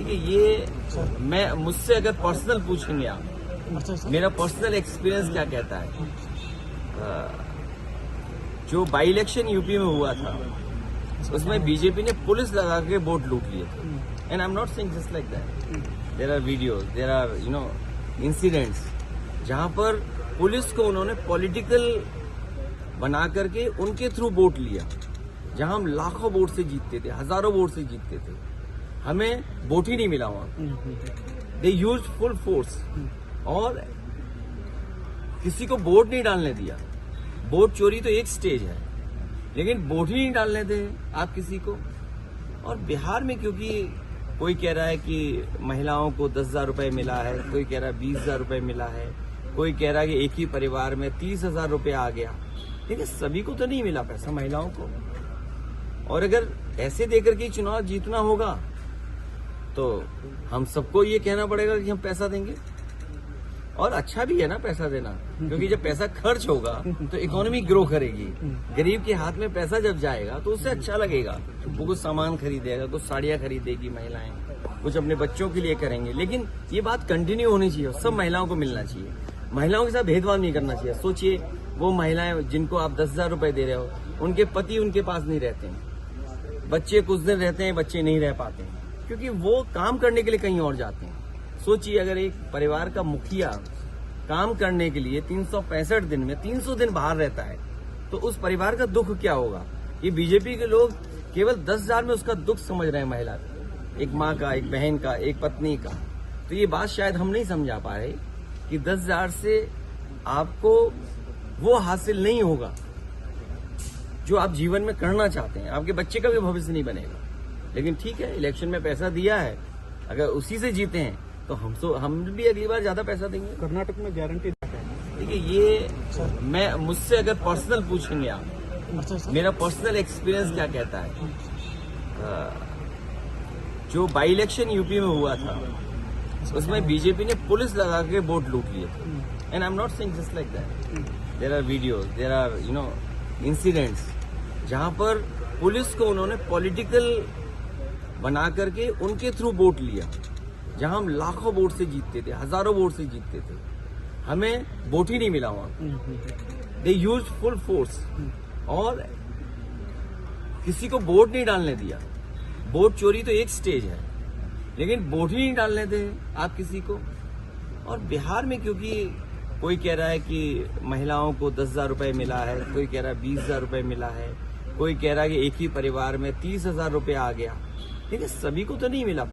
देखिए ये मैं मुझसे अगर पर्सनल पूछेंगे आप, मेरा पर्सनल एक्सपीरियंस क्या कहता है। जो बाई इलेक्शन यूपी में हुआ था उसमें बीजेपी ने पुलिस लगा के वोट लूट लिए थे। And I am not saying just like that, there are videos, there are incidents जहां पर पुलिस को उन्होंने पॉलिटिकल बना करके उनके थ्रू वोट लिया। जहां हम लाखों वोट से जीतते थे, हजारों वोट से जीतते थे, हमें वोट ही नहीं मिला वहां। दे यूज फुल फोर्स और किसी को वोट नहीं डालने दिया। वोट चोरी तो एक स्टेज है, लेकिन वोट ही नहीं डालने दे आप किसी को। और बिहार में क्योंकि कोई कह रहा है कि महिलाओं को 10,000 रुपए मिला है, कोई कह रहा है 20,000 रुपए मिला है, कोई कह रहा है कि एक ही परिवार में 30,000 रुपए आ गया, लेकिन सभी को तो नहीं मिला पैसा, महिलाओं को। और अगर ऐसे देकर के चुनाव जीतना होगा तो हम सबको ये कहना पड़ेगा कि हम पैसा देंगे। और अच्छा भी है ना पैसा देना, क्योंकि जब पैसा खर्च होगा तो इकोनॉमी ग्रो करेगी। गरीब के हाथ में पैसा जब जाएगा तो उससे अच्छा लगेगा, वो कुछ सामान खरीदेगा, कुछ साड़ियां खरीदेगी महिलाएं, कुछ अपने बच्चों के लिए करेंगे। लेकिन ये बात कंटिन्यू होनी चाहिए, सब महिलाओं को मिलना चाहिए, महिलाओं के साथ भेदभाव नहीं करना चाहिए। सोचिए वो महिलाएं जिनको आप 10,000 रुपए दे रहे हो, उनके पति उनके पास नहीं रहते हैं, बच्चे कुछ दिन रहते हैं, बच्चे नहीं रह पाते हैं क्योंकि वो काम करने के लिए कहीं और जाते हैं। सोचिए अगर एक परिवार का मुखिया काम करने के लिए 365 दिन में 300 दिन बाहर रहता है तो उस परिवार का दुख क्या होगा। ये बीजेपी के लोग केवल 10,000 में उसका दुख समझ रहे हैं, महिला, एक माँ का, एक बहन का, एक पत्नी का। तो ये बात शायद हम नहीं समझा पा रहे कि 10,000 से आपको वो हासिल नहीं होगा जो आप जीवन में करना चाहते हैं। आपके बच्चे का भी भविष्य नहीं बनेगा। लेकिन ठीक है, इलेक्शन में पैसा दिया है, अगर उसी से जीते हैं तो हम भी अगली बार ज्यादा पैसा देंगे। कर्नाटक में गारंटी देखिए ये मैं मुझसे अगर पर्सनल पूछेंगे आप, मेरा पर्सनल एक्सपीरियंस क्या कहता है। जो बाई इलेक्शन यूपी में हुआ था उसमें बीजेपी ने पुलिस लगा के वोट लूट लिए थे। And I am not saying just like that, there are videos, there are incidents जहां पर पुलिस को उन्होंने पॉलिटिकल बना करके उनके थ्रू वोट लिया। जहां हम लाखों वोट से जीतते थे, हजारों वोट से जीतते थे, हमें वोट ही नहीं मिला वहां। दे यूज फुल फोर्स और किसी को वोट नहीं डालने दिया। वोट चोरी तो एक स्टेज है, लेकिन वोट ही नहीं डालने दे आप किसी को। और बिहार में क्योंकि कोई कह रहा है कि महिलाओं को 10,000 रुपए मिला है, कोई कह रहा है 20,000 रुपए मिला है, कोई कह रहा है कि एक ही परिवार में 30,000 रुपए आ गया, लेकिन सभी को तो नहीं मिला।